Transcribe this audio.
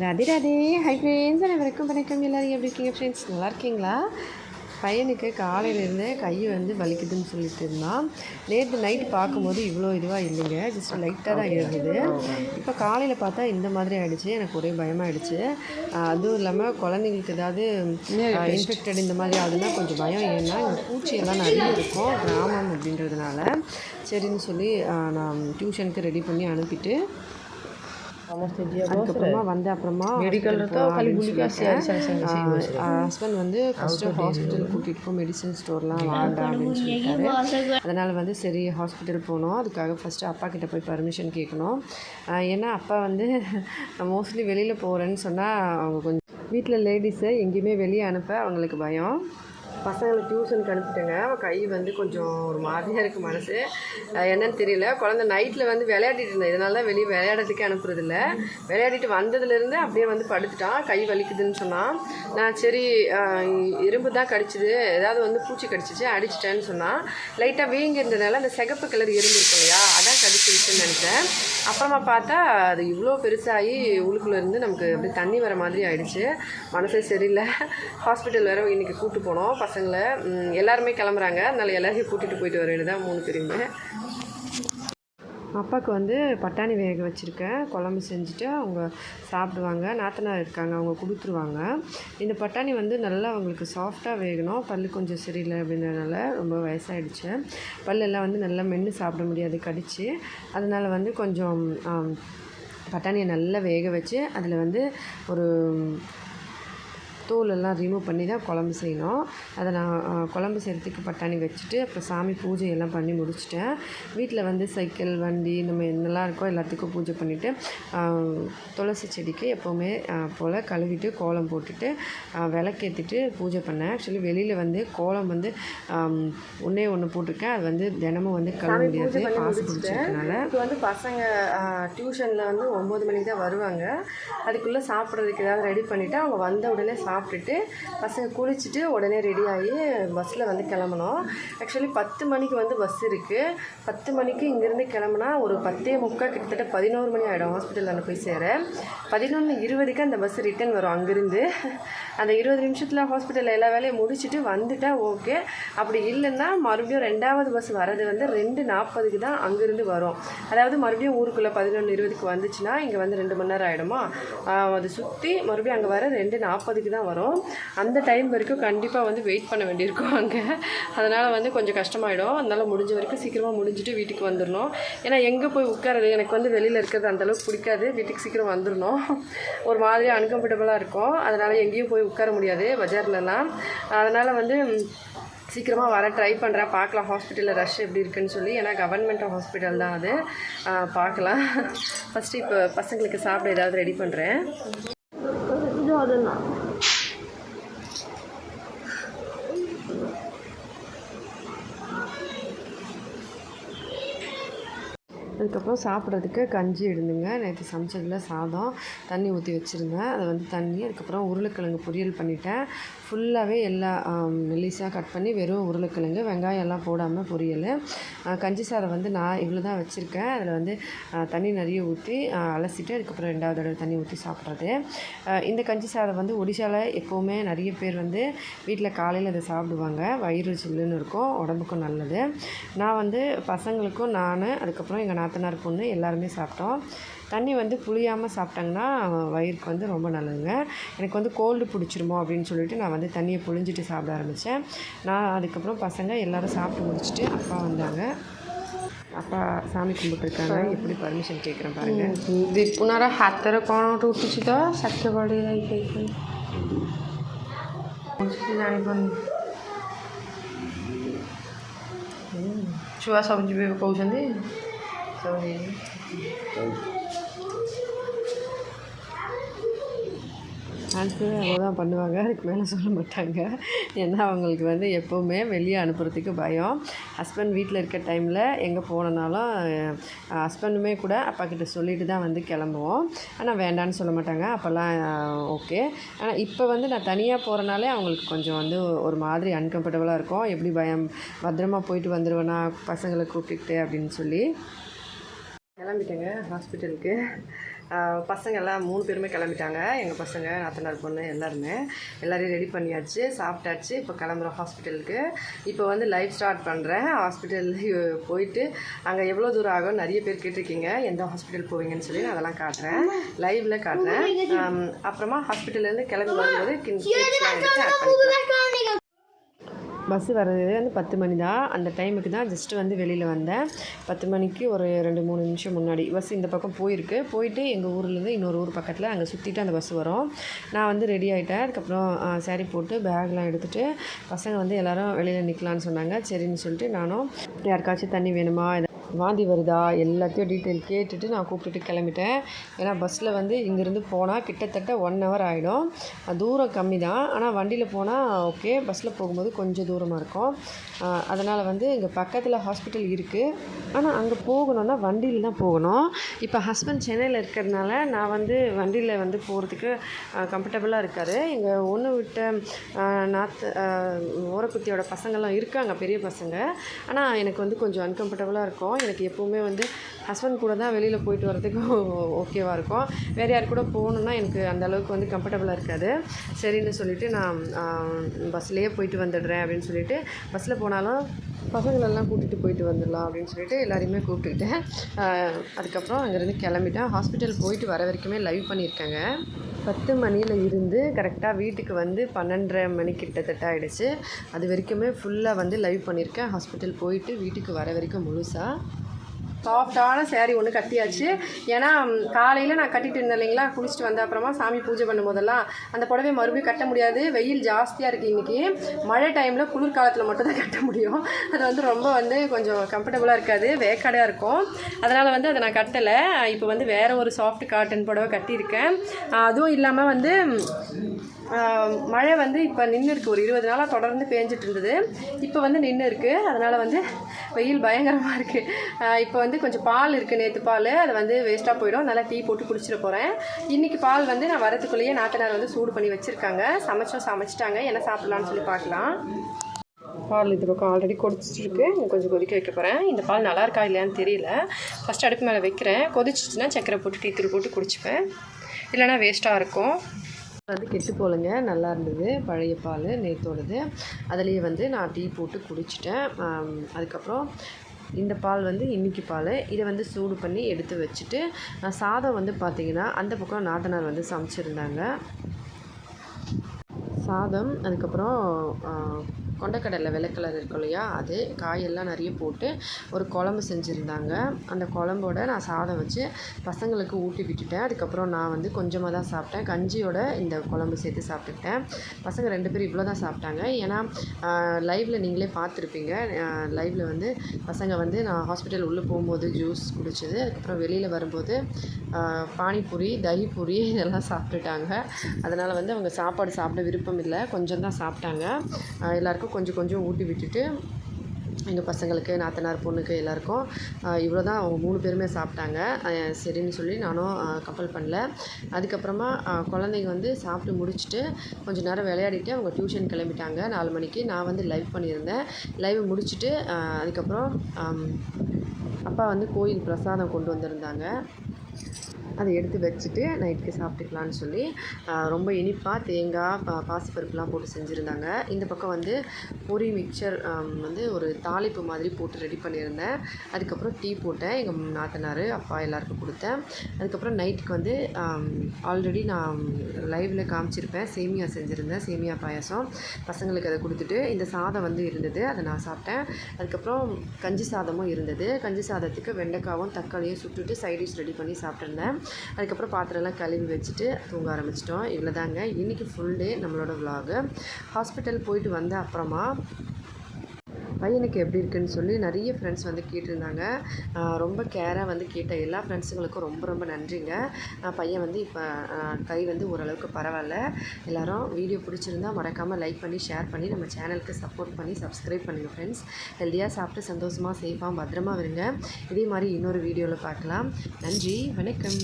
Radhe Radhe. Hi friends, அனைவருக்கும் வணக்கம். எல்லோரும் எப்படி இருக்கீங்க ஃப்ரெண்ட்ஸ்? நல்லா இருக்கீங்களா? பையனுக்கு காலையிலேருந்து கை வலிக்குதுன்னு சொல்லிட்டு இருந்தான். நேற்று நைட்டு பார்க்கும்போது இவ்வளோ இதுவாக இல்லைங்க, ஜஸ்ட் லைட்டாக தான் இருந்தது. இப்போ காலையில் பார்த்தா இந்த மாதிரி ஆகிடுச்சு. எனக்கு ஒரே பயமாகிடுச்சு. அதுவும் இல்லாமல் குழந்தைங்களுக்கு ஏதாவது இன்ஃபெக்டட் இந்த மாதிரி ஆகுதுன்னா கொஞ்சம் பயம். ஏன்னா இங்கே பூச்சியெல்லாம் நிறைய இருக்கும், கிராமம் அப்படின்றதுனால. சரின்னு சொல்லி நான் டியூஷனுக்கு ரெடி பண்ணி அனுப்பிட்டு அதுக்கப்புறமா அப்புறமா ஹஸ்பண்ட் ஃபஸ்ட்டு ஹாஸ்பிட்டல் கூட்டிகிட்டு போய் மெடிசன் ஸ்டோர்லாம் வாங்க அப்படின்னு சொல்லிட்டாரு. அதனால் சரி ஹாஸ்பிட்டல் போனோம். அதுக்காக ஃபஸ்ட்டு அப்பா கிட்டே போய் பர்மிஷன் கேட்கணும். ஏன்னா அப்பா மோஸ்ட்லி வெளியில் போகிறேன்னு சொன்னால் அவங்க கொஞ்சம் வீட்டில் லேடிஸை எங்கேயுமே வெளியே அனுப்ப அவங்களுக்கு பயம். பசங்களை டியூஷனுக்கு அனுப்பிட்டேங்க. அவன் கை கொஞ்சம் ஒரு மாதிரியாக இருக்குது மனசு. என்னன்னு தெரியல. குழந்தை நைட்டில் விளையாடிட்டு இருந்தேன். இதனால தான் வெளியே விளையாடுறதுக்கே அனுப்புறதில்ல. விளையாடிட்டு வந்ததுலேருந்து அப்படியே படுத்துட்டான். கை வலிக்குதுன்னு சொன்னான். நான் சரி இரும்பு தான் கடிச்சிது, ஏதாவது பூச்சி கடிச்சிச்சு, அடிச்சிட்டேன்னு சொன்னான். லைட்டாக வீங்கி இருந்ததுனால அந்த சிகப்பு கலர் எறும்பு இருக்கும் இல்லையா, அதான் கடிச்சிருச்சுன்னு நினச்சேன். அப்புறமா பார்த்தா அது இவ்வளோ பெருசாகி உள்ளுக்குள்ளேருந்து நமக்கு அப்படி தண்ணி வர மாதிரி ஆகிடுச்சு. மனசே சரியில்லை. ஹாஸ்பிட்டல் வேறு இன்றைக்கி கூப்பிட்டு போனோம். பசங்களை எல்லாருமே கிளம்புறாங்க, அதனால் எல்லாரையும் கூட்டிகிட்டு போயிட்டு வர வேண்டியதான் 3 பேருமே. அப்பாவுக்கு பட்டாணி வேக வச்சுருக்கேன். குழம்பு செஞ்சுட்டு அவங்க சாப்பிடுவாங்க. நாத்தனார் இருக்காங்க, அவங்க கொடுத்துருவாங்க. இந்த பட்டாணி நல்லா அவங்களுக்கு சாஃப்டாக வேகணும். பல் கொஞ்சம் சரியில்லை அப்படின்றதுனால, ரொம்ப வயசாகிடுச்சு. பல்லெல்லாம் நல்லா மென்று சாப்பிட முடியாது கடிச்சு. அதனால் கொஞ்சம் பட்டாணியை நல்லா வேக வச்சு அதில் ஒரு தோலெல்லாம் ரிமூவ் பண்ணி தான் குழம்பு செய்யணும். அதை நான் குழம்பு செய்கிறதுக்கு பட்டாணி வச்சுட்டு அப்புறம் சாமி பூஜையெல்லாம் பண்ணி முடிச்சிட்டேன். வீட்டில் சைக்கிள், வண்டி நம்ம என்னெல்லாம் இருக்கோ எல்லாத்துக்கும் பூஜை பண்ணிவிட்டு துளசி செடிக்கு எப்போவுமே போல் கழுவிட்டு கோலம் போட்டுட்டு விளக்கேற்றிட்டு பூஜை பண்ணேன். ஆக்சுவலி வெளியில் கோலம் ஒன்றே ஒன்று போட்டிருக்கேன். அது தினமும் கழுவ முடியாது, பாசு பிடிச்சதுனால. இப்போ பசங்க டியூஷனில் 9 மணிக்கு தான் வருவாங்க. அதுக்குள்ளே சாப்பிட்றதுக்கு ஏதாவது ரெடி பண்ணிவிட்டு அவங்க வந்த உடனே சாப்பிட்டுட்டு பசங்க குளிச்சுட்டு உடனே ரெடி ஆகி பஸ்ஸில் கிளம்பணும். ஆக்சுவலி 10 மணிக்கு பஸ் இருக்குது. 10 மணிக்கு இங்கேருந்து கிளம்புனா ஒரு 10:45 கிட்டத்தட்ட 11 மணி ஆகிடும் ஹாஸ்பிட்டலில் போய் சேர. 11:20க்கு அந்த பஸ் ரிட்டன் வரும் அங்கேருந்து. அந்த 20 நிமிஷத்தில் ஹாஸ்பிட்டலில் எல்லா வேலையும் முடிச்சுட்டு வந்துட்டால் ஓகே. அப்படி இல்லைன்னா மறுபடியும் 2வது பஸ் வர்றது 2:40க்கு தான் அங்கேருந்து வரும். அதாவது மறுபடியும் ஊருக்குள்ளே 11:20க்கு வந்துச்சுன்னா இங்கே 2 மணி நேரம் ஆகிடுமா. அது சுற்றி மறுபடியும் அங்கே வர 2:40க்கு தான் வரும். அந்த டைம் வரைக்கும் கண்டிப்பாக வெயிட் பண்ண வேண்டியிருக்கும் அங்கே. அதனால் கொஞ்சம் கஷ்டமாயிடும். அதனால் முடிஞ்ச வரைக்கும் சீக்கிரமாக முடிஞ்சுட்டு வீட்டுக்கு வந்துடணும். ஏன்னா எங்கே போய் உட்காரது, எனக்கு வெளியில் இருக்கிறது அந்தளவுக்கு பிடிக்காது. வீட்டுக்கு சீக்கிரம் வந்துடணும். ஒரு மாதிரி அன்கம்ஃபர்டபுளாக இருக்கும். அதனால் எங்கேயும் போய் உட்கார முடியாது பஜார்லலாம். அதனால் சீக்கிரமாக வர ட்ரை பண்ணுறேன். பார்க்கலாம் ஹாஸ்பிட்டலில் ரஷ் எப்படி இருக்குன்னு சொல்லி. ஏன்னா கவர்மெண்ட் ஹாஸ்பிட்டல் தான் அது. பார்க்கலாம். ஃபஸ்ட்டு இப்போ பசங்களுக்கு சாப்பிட ஏதாவது ரெடி பண்ணுறேன். அதுக்கப்புறம் சாப்பிட்றதுக்கு கஞ்சி இருந்துங்க. நேற்று சமைச்சதில் சாதம், தண்ணி ஊற்றி வச்சுருந்தேன். அதை தண்ணி, அதுக்கப்புறம் உருளைக்கிழங்கு பொரியல் பண்ணிட்டேன். ஃபுல்லாகவே எல்லா மெல்லிஸாக கட் பண்ணி வெறும் உருளைக்கிழங்கு, வெங்காயம் எல்லாம் போடாமல் பொரியல். கஞ்சி சாதம் நான் இவ்வளோ தான் வச்சுருக்கேன். அதில் தண்ணி நிறைய ஊற்றி அலசிட்டு அதுக்கப்புறம் 2வது தடவை தண்ணி ஊற்றி சாப்பிட்றது. இந்த கஞ்சி சாதம் ஒடிசாவில் எப்போவுமே நிறைய பேர் வீட்டில் காலையில் அதை சாப்பிடுவாங்க. வயிறு சில்லுன்னு இருக்கும், உடம்புக்கும் நல்லது. நான் பசங்களுக்கும் நான் அதுக்கப்புறம் எங்கள் நாத்தனார் பொண்ணு எல்லாருமே சாப்பிட்டோம். தண்ணி புளியாமல் சாப்பிட்டாங்கன்னா வயிறுக்கு ரொம்ப நல்லதுங்க. எனக்கு கோல்டு பிடிச்சிருமோ அப்படின்னு சொல்லிட்டு நான் தண்ணியை புழிஞ்சிட்டு சாப்பிட ஆரம்பித்தேன். நான் அதுக்கப்புறம் பசங்க எல்லோரும் சாப்பிட்டு முடிச்சுட்டு அப்பா வந்தாங்க. அப்பா சாமி கும்பிட்டுருக்காங்க. எப்படி பர்மிஷன் கேட்குறேன் பாருங்கள். ଦୀପୁନାର ହାତରେ କ'ଣ ଗୋଟେ ଉଠୁଛି ତ, ଷାଠିଏ ବଢ଼ି ଯାଇକି ଜାଣିପାରୁନି। ଛୁଆ ସବୁ ଯିବେ କହୁଛନ୍ତି। ஆன்சர் அவ்வளோதான் பண்ணுவாங்க, அதுக்கு மேலே சொல்ல மாட்டாங்க. ஏன்னா அவங்களுக்கு எப்போவுமே வெளியே அனுப்புறதுக்கு பயம். ஹஸ்பண்ட் வீட்டில் இருக்க டைமில் எங்கே போனனாலும் ஹஸ்பண்டுமே கூட அப்பா கிட்ட சொல்லிட்டு தான் கிளம்புவோம். ஆனால் வேண்டான்னு சொல்ல மாட்டாங்க. அப்போல்லாம் ஓகே. ஆனால் இப்போ நான் தனியாக போகிறனாலே அவங்களுக்கு கொஞ்சம் ஒரு மாதிரி அன்கம்ஃபர்டபுளாக இருக்கும். எப்படி பத்திரமா போயிட்டு வந்துடுவேனா பசங்களை கூப்பிட்டுக்கிட்டு அப்படின்னு சொல்லி கிளம்பிட்டேங்க ஹாஸ்பிட்டலுக்கு. பசங்க எல்லாம் 3 பேருமே கிளம்பிட்டாங்க. எங்கள் பசங்க, நாத்தனார் பொண்ணு எல்லாரையும் ரெடி பண்ணியாச்சு, சாப்பிட்டாச்சு. இப்போ கிளம்புறோம் ஹாஸ்பிட்டலுக்கு. இப்போ வந்து லைவ் ஸ்டார்ட் பண்ணுறேன். ஹாஸ்பிட்டல் போயிட்டு அங்கே எவ்வளோ தூரம் ஆகும் நிறைய பேர் கேட்டிருக்கீங்க, எந்த ஹாஸ்பிட்டல் போவீங்கன்னு சொல்லி. நான் அதெல்லாம் காட்டுறேன், லைவில் காட்டுறேன். அப்புறமா ஹாஸ்பிட்டல்லேருந்து கிளம்பி வரும்போது கேக்ஸ்லாம் எடுத்து ஆட் பண்ணிக்கலாம். பஸ்ஸு வர்றது வந்து 10 மணி தான். அந்த டைமுக்கு தான் ஜஸ்ட்டு வந்து வெளியில் வந்தேன். 10 மணிக்கு ஒரு 2-3 நிமிஷம் முன்னாடி பஸ் இந்த பக்கம் போயிட்டு எங்கள் ஊர்லேருந்து இன்னொரு ஊர் பக்கத்தில் அங்கே சுற்றிட்டு அந்த பஸ் வரும். நான் வந்து ரெடி ஆகிட்டேன். அதுக்கப்புறம் சாரீ போட்டு பேக்லாம் எடுத்துகிட்டு பசங்க வந்து எல்லோரும் வெளியில் நிற்கலான்னு சொன்னாங்க. சரின்னு சொல்லிட்டு நானும் யாருக்காச்சும் தண்ணி வேணுமா, வாந்தி வருதா, எல்லாத்தையும் டீட்டெயில் கேட்டுட்டு நான் கூப்பிட்டுட்டு கிளம்பிட்டேன். ஏன்னா பஸ்ஸில் வந்து இங்கேருந்து போனால் கிட்டத்தட்ட 1 ஹவர் ஆகிடும். தூரம் கம்மி தான், ஆனால் வண்டியில் போனால் ஓகே, பஸ்ஸில் போகும்போது கொஞ்சம் தூரமாக இருக்கும். அதனால் வந்து இங்கே பக்கத்தில் ஹாஸ்பிட்டல் இருக்குது, ஆனால் அங்கே போகணுன்னா வண்டியில் தான் போகணும். இப்போ ஹஸ்பண்ட் சென்னையில் இருக்கிறதுனால நான் வந்து வண்டியில் வந்து போகிறதுக்கு கம்ஃபர்டபுளாக இருக்கார். எங்கள் ஒன்று விட்ட ஓரக்குத்தியோட பசங்கள்லாம் இருக்காங்க, பெரிய பசங்க. ஆனால் எனக்கு வந்து கொஞ்சம் அன்கம்ஃபர்டபுளாக இருக்கும். எனக்கு எப்போவுமே வந்து ஹஸ்பண்ட் கூட தான் வெளியில் போயிட்டு வரதுக்கு ஓகேவாக இருக்கும். வேறு யார் கூட போகணுன்னா எனக்கு அந்த அளவுக்கு வந்து கம்ஃபர்டபுளாக இருக்காது. சரின்னு சொல்லிவிட்டு நான் பஸ்லேயே போயிட்டு வந்துடுறேன் அப்படின்னு சொல்லிவிட்டு, பஸ்ஸில் போனாலும் பசங்களெல்லாம் கூட்டிகிட்டு போயிட்டு வந்துடலாம் அப்படின்னு சொல்லிட்டு எல்லாரையுமே கூப்பிட்டுக்கிட்டேன். அதுக்கப்புறம் அங்கேருந்து கிளம்பிட்டேன். ஹாஸ்பிட்டல் போயிட்டு வர வரைக்குமே லைவ் பண்ணியிருக்கேங்க. 10 மணியில் இருந்து கரெக்டாக வீட்டுக்கு வந்து 12:30 மணி கிட்டத்தட்ட ஆகிடுச்சு. அது வரைக்குமே ஃபுல்லாக வந்து லைவ் பண்ணியிருக்கேன். ஹாஸ்பிட்டல் போயிட்டு வீட்டுக்கு வர வரைக்கும் முழுசாக சாஃப்டான சேரீ ஒன்று கட்டியாச்சு. ஏன்னா காலையில் நான் கட்டிட்டு இருந்தேன் இல்லைங்களா, குளிச்சுட்டு வந்த அப்புறமா சாமி பூஜை பண்ணும்போதெல்லாம் அந்த புடவை மறுபடியும் கட்ட முடியாது. வெயில் ஜாஸ்தியாக இருக்குது இன்றைக்கி. மழை டைமில் குளிர்காலத்தில் மட்டும் தான் கட்ட முடியும். அது வந்து ரொம்ப வந்து கொஞ்சம் கம்ஃபர்டபுளாக இருக்காது, வேக்காடாக இருக்கும். அதனால் வந்து அதை நான் கட்டலை. இப்போ வந்து வேறு ஒரு சாஃப்ட் காட்டன் புடவை கட்டியிருக்கேன். அதுவும் இல்லாமல் வந்து மழை வந்து இப்போ நின்று இருக்குது. ஒரு 20 நாளாக தொடர்ந்து பேஞ்சிட்டு இருந்தது, இப்போ வந்து நின்று இருக்குது. அதனால் வந்து வெயில் பயங்கரமாக இருக்குது. இப்போ வந்து கொஞ்சம் பால் இருக்குது, நேற்று பால், அதை வந்து வேஸ்ட்டாக போயிடும். நல்லா டீ போட்டு குடிச்சிட போகிறேன். இன்றைக்கி பால் வந்து நான் வரத்துக்குள்ளேயே நாத்தனார் வந்து சூடு பண்ணி வச்சுருக்காங்க. சமைச்சிட்டாங்க, என்ன சாப்பிட்லான்னு சொல்லி பார்க்கலாம். பால் இது பக்கம் ஆல்ரெடி கொதிச்சிருக்கு, கொஞ்சம் கொதிக்க வைக்க போகிறேன். இந்த பால் நல்லா இருக்கா இல்லையான்னு தெரியல. ஃபஸ்ட்டு அடுப்பு மேலே வைக்கிறேன். கொதிச்சிச்சுன்னா சக்கரை போட்டு டீ தூள் போட்டு குடிச்சுப்பேன், இல்லைனா வேஸ்ட்டாக இருக்கும். வந்து கெட்டு போலங்க, நல்லா இருந்தது. பழைய பால் நேற்றோடது. அதுலேயே வந்து நான் டீ போட்டு குடிச்சிட்டேன். அதுக்கப்புறம் இந்த பால் வந்து இன்றைக்கி பால், இதை வந்து சூடு பண்ணி எடுத்து வச்சுட்டு சாதம் வந்து பார்த்திங்கன்னா அந்த பக்கம் நாத்தனார் வந்து சமைச்சிருந்தாங்க. சாதம், அதுக்கப்புறம் கொண்டக்கடலை வெள்ளை கலர் இருக்கும் இல்லையா, அது காயெல்லாம் நிறைய போட்டு ஒரு குழம்பு செஞ்சுருந்தாங்க. அந்த குழம்போட நான் சாதம் வச்சு பசங்களுக்கு ஊட்டி விட்டுட்டேன். அதுக்கப்புறம் நான் வந்து கொஞ்சமாக தான் சாப்பிட்டேன். கஞ்சியோட இந்த குழம்பு சேர்த்து சாப்பிட்டுட்டேன். பசங்க 2 பேரும் இவ்வளோ தான் சாப்பிட்டாங்க. ஏன்னா லைவில் நீங்களே பார்த்துருப்பீங்க. லைவில் வந்து பசங்க வந்து நான் ஹாஸ்பிட்டல் உள்ளே போகும்போது ஜூஸ் குடிச்சது, அதுக்கப்புறம் வெளியில் வரும்போது பானிபூரி, தஹிபூரி இதெல்லாம் சாப்பிட்டுட்டாங்க. அதனால் வந்து அவங்க சாப்பாடு சாப்பிட விருப்பம் இல்லை, கொஞ்சம் தான் சாப்பிட்டாங்க. எல்லாருக்கும் கொஞ்சம் ஊட்டி விட்டுட்டு எங்கள் பசங்களுக்கு, நாத்தனார் பொண்ணுக்கு எல்லாருக்கும் இவ்வளோ தான். அவங்க 3 பேருமே சாப்பிட்டாங்க. சரின்னு சொல்லி நானும் கம்பல் பண்ணல. அதுக்கப்புறமா குழந்தைங்க வந்து சாப்பிட்டு முடிச்சுட்டு கொஞ்சம் நேரம் விளையாடிட்டு அவங்க டியூஷன் கிளம்பிட்டாங்க 4 மணிக்கு. நான் வந்து லைவ் பண்ணியிருந்தேன். லைவ் முடிச்சுட்டு அதுக்கப்புறம் அப்பா வந்து கோயில் பிரசாதம் கொண்டு வந்திருந்தாங்க. அதை எடுத்து வச்சுட்டு நைட்டுக்கு சாப்பிட்டுக்கலான்னு சொல்லி ரொம்ப இனிப்பாக தேங்காய் பாசிப்பருப்புலாம் போட்டு செஞ்சுருந்தாங்க. இந்த பக்கம் வந்து பொரி மிக்சர் வந்து ஒரு தாளிப்பு மாதிரி போட்டு ரெடி பண்ணியிருந்தேன். அதுக்கப்புறம் டீ போட்டேன், எங்கள் நாத்தனார் அப்பா எல்லாருக்கும் கொடுத்தேன். அதுக்கப்புறம் நைட்டுக்கு வந்து ஆல்ரெடி நான் லைவில் காமிச்சிருப்பேன், சேமியா செஞ்சுருந்தேன், சேமியா பாயாசம். பசங்களுக்கு அதை கொடுத்துட்டு இந்த சாதம் வந்து இருந்தது, அதை நான் சாப்பிட்டேன். அதுக்கப்புறம் கஞ்சி சாதமும் இருந்தது. கஞ்சி சாதத்துக்கு வெண்டைக்காவும் தக்காளியும் சுட்டுட்டு சைடிஷ் ரெடி பண்ணி சாப்பிட்ருந்தேன். அதுக்கப்புறம் பாத்திரம்லாம் கழுவி வச்சுட்டு தூங்க ஆரம்பிச்சிட்டோம். இவ்வளோ தாங்க இன்றைக்கி ஃபுல் டே நம்மளோட விலாகு. ஹாஸ்பிட்டல் போயிட்டு வந்த அப்புறமா பையனுக்கு எப்படி இருக்குன்னு சொல்லி நிறைய ஃப்ரெண்ட்ஸ் வந்து கேட்டிருந்தாங்க. ரொம்ப கேராக வந்து கேட்ட எல்லா ஃப்ரெண்ட்ஸுங்களுக்கும் ரொம்ப ரொம்ப நன்றிங்க. பையன் வந்து இப்போ கை வந்து ஓரளவுக்கு பரவாயில்ல. எல்லோரும் வீடியோ பிடிச்சிருந்தா மறக்காமல் லைக் பண்ணி ஷேர் பண்ணி நம்ம சேனலுக்கு சப்போர்ட் பண்ணி சப்ஸ்கிரைப் பண்ணுங்கள் ஃப்ரெண்ட்ஸ். ஹெல்த்தியாக சாப்பிட்டு சந்தோஷமாக சேஃபாக பத்திரமா இருங்க. இதே மாதிரி இன்னொரு வீடியோவில் பார்க்கலாம். நன்றி, வணக்கம்.